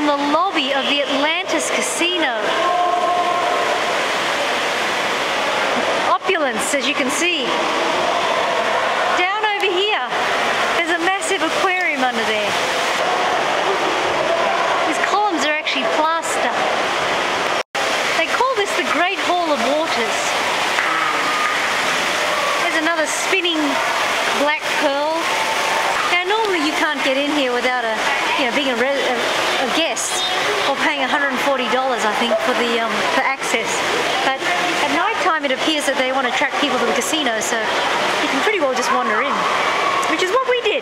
in the lobby of the Atlantis casino. Opulence, as you can see. Down over here, there's a massive aquarium under there. These columns are actually plaster. They call this the Great Hall of Waters. There's another spinning black pearl. Now normally you can't get in here without being a guest or paying $140 I think for access. But at night time it appears that they want to attract people to the casino, so you can pretty well just wander in, which is what we did.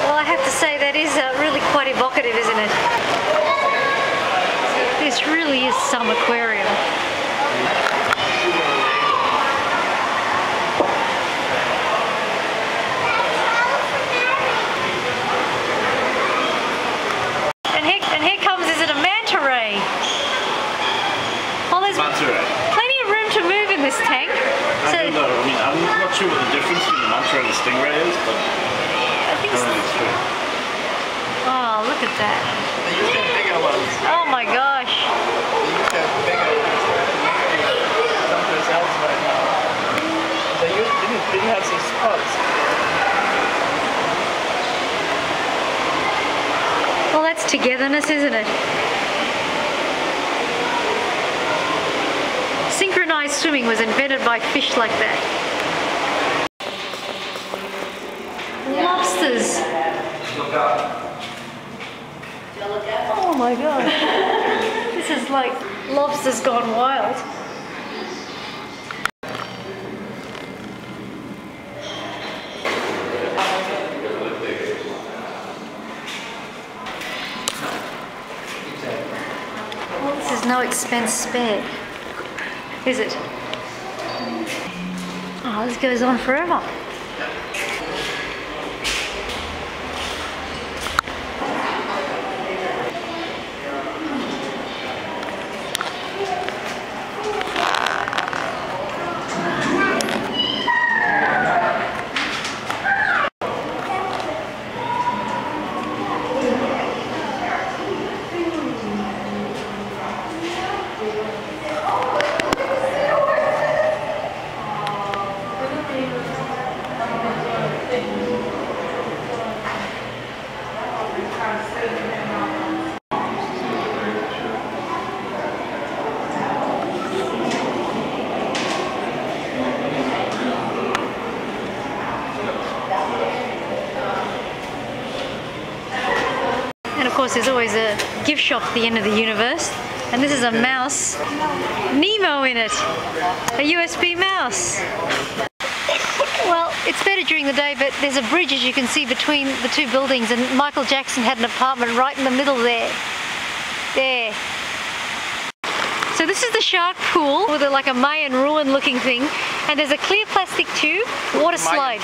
Well, I have to say that is really quite evocative, isn't it? This really is some aquarium. And here comes, is it a manta ray? Oh, there's plenty of room to move in this tank. I don't know. I mean, I'm not sure what the difference between the manta and the stingray is, but I think so. it's true. Oh, look at that. They used to have bigger ones. Oh my gosh. They used to have bigger ones someplace else right now. They didn't have these spots. Well, that's togetherness, isn't it? Synchronized swimming was invented by fish like that. Lobsters. Oh my god. This is like lobsters gone wild. Well, this is no expense spared, is it? Oh, this goes on forever. And of course there's always a gift shop at the end of the universe, and this is a mouse, Nemo in it, a USB mouse. Well, it's better during the day, but there's a bridge, as you can see, between the two buildings, and Michael Jackson had an apartment right in the middle there. There. So this is the shark pool with like a Mayan ruin looking thing, and there's a clear plastic tube, water slide.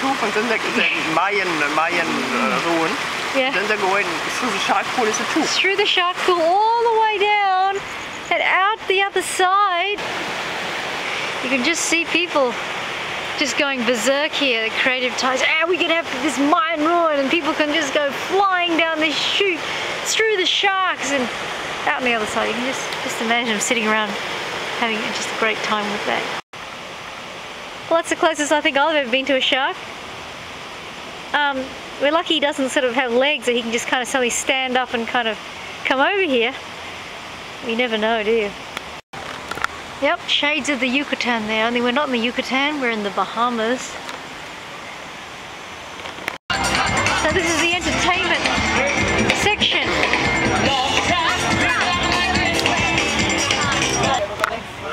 Mayan ruin. Yeah. Then they go in through the shark pool is a tube. Through the shark pool all the way down and out the other side. You can just see people just going berserk here, the creative ties. Ah, we can have this Mayan ruin, and people can just go flying down this chute through the sharks and out on the other side. You can just imagine them sitting around having just a great time with that. Well, that's the closest I think I've ever been to a shark. We're lucky he doesn't sort of have legs that he can just kind of suddenly stand up and kind of come over here. You never know, do you? Yep, shades of the Yucatan there, only we're not in the Yucatan, we're in the Bahamas. So this is the entertainment section.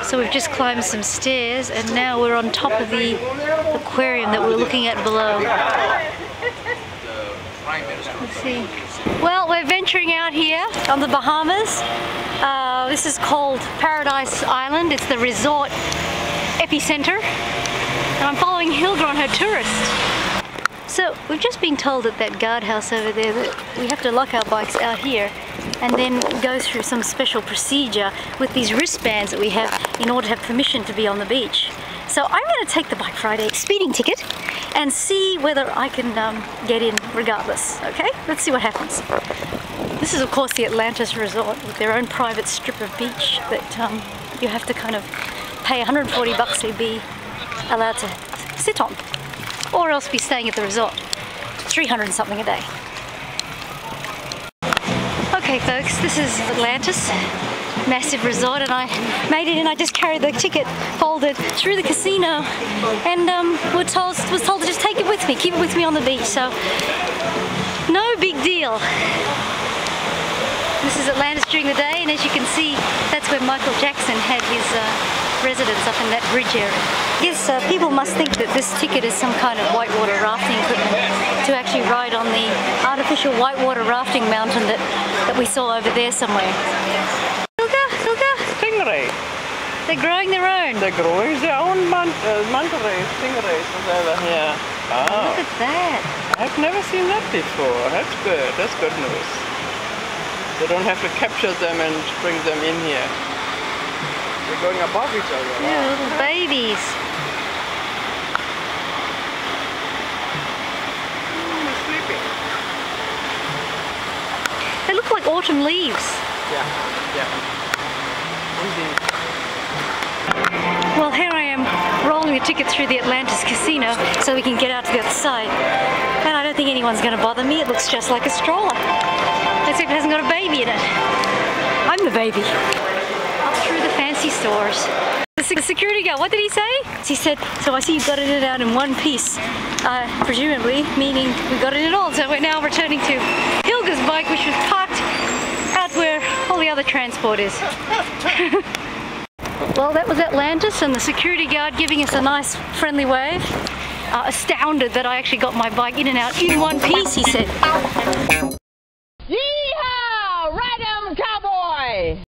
So we've just climbed some stairs and now we're on top of the aquarium that we're looking at below. Let's see. Well, we're venturing out here on the Bahamas. This is called Paradise Island. It's the resort epicenter. And I'm following Hilge on her tourist. So we've just been told at that guardhouse over there that we have to lock our bikes out here and then go through some special procedure with these wristbands that we have in order to have permission to be on the beach. So I'm going to take the Bike Friday speeding ticket and see whether I can get in regardless, okay? Let's see what happens. This is of course the Atlantis resort with their own private strip of beach that you have to kind of pay 140 bucks to be allowed to sit on, or else be staying at the resort. 300 and something a day. Okay folks, this is Atlantis, massive resort, and I made it in. I just carried the ticket folded through the casino and was told to just take it with me, keep it with me on the beach, so no big deal. This is Atlantis during the day, and as you can see, that's where Michael Jackson had his residence, up in that bridge area. Yes, people must think that this ticket is some kind of whitewater rafting equipment to actually ride on the artificial whitewater rafting mountain that we saw over there somewhere. Hilge, Hilge? Stingray. They're growing their own. They're growing their own manta rays, stingrays, whatever. Yeah. Oh. Look at that. I've never seen that before. That's good. That's good news. They don't have to capture them and bring them in here. They're going above each other. Yeah, little babies. They're sleeping. They look like autumn leaves. Yeah, yeah. Indeed. Well, here I am rolling the ticket through the Atlantis casino so we can get out to the other side. And I don't think anyone's going to bother me. It looks just like a stroller, except it hasn't got a baby in it. I'm the baby. Up through the fancy stores. The security guard, what did he say? He said, so I see you got it out in one piece. Presumably, meaning we got it in all. So we're now returning to Hilge's bike, which was parked out where all the other transport is. Well, that was Atlantis, and the security guard giving us a nice friendly wave. Astounded that I actually got my bike in and out in one piece, he said. Yeehaw! Ride 'em, cowboy!